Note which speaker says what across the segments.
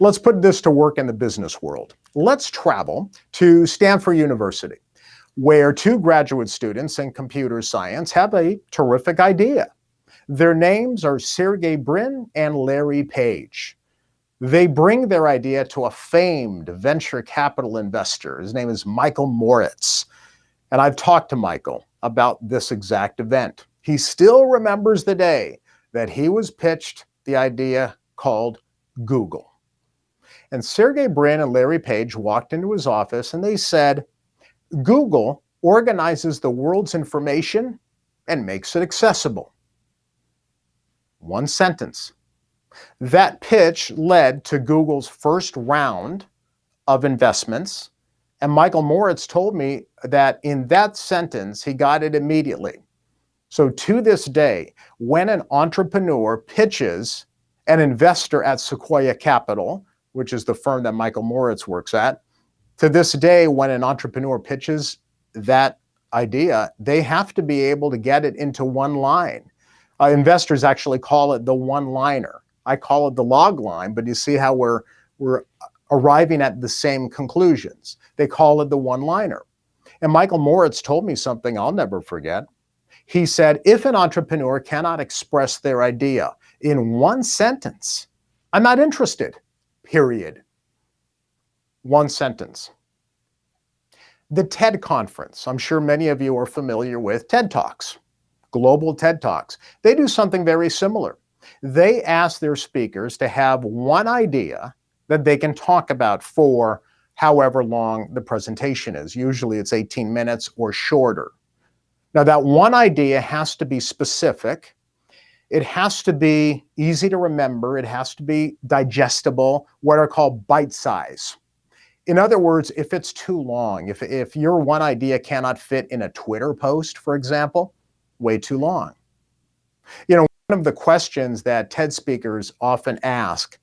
Speaker 1: Let's put this to work in the business world. Let's travel to Stanford University, where two graduate students in computer science have a terrific idea. Their names are Sergey Brin and Larry Page. They bring their idea to a famed venture capital investor. His name is Michael Moritz. And I've talked to Michael about this exact event. He still remembers the day that he was pitched the idea called Google. And Sergey Brin and Larry Page walked into his office and they said, Google organizes the world's information and makes it accessible. One sentence. That pitch led to Google's first round of investments. And Michael Moritz told me that in that sentence, he got it immediately. So to this day, when an entrepreneur pitches an investor at Sequoia Capital, which is the firm that Michael Moritz works at, to this day, when an entrepreneur pitches that idea, they have to be able to get it into one line. Investors actually call it the one-liner. I call it the log line, but you see how we're arriving at the same conclusions. They call it the one-liner. And Michael Moritz told me something I'll never forget. He said, if an entrepreneur cannot express their idea in one sentence, I'm not interested, period. One sentence. The TED Conference, I'm sure many of you are familiar with TED Talks, global TED Talks. They do something very similar. They ask their speakers to have one idea that they can talk about for however long the presentation is. Usually it's 18 minutes or shorter. Now that one idea has to be specific. It has to be easy to remember. It has to be digestible, what are called bite size. In other words, if it's too long, if your one idea cannot fit in a Twitter post, for example, way too long. You know, one of the questions that TED speakers often ask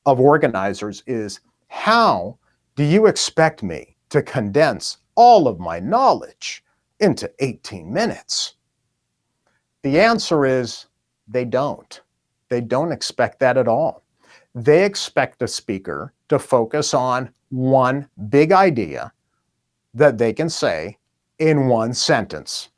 Speaker 1: of organizers is, how do you expect me to condense all of my knowledge into 18 minutes? The answer is they don't. They don't expect that at all. They expect the speaker to focus on one big idea that they can say in one sentence.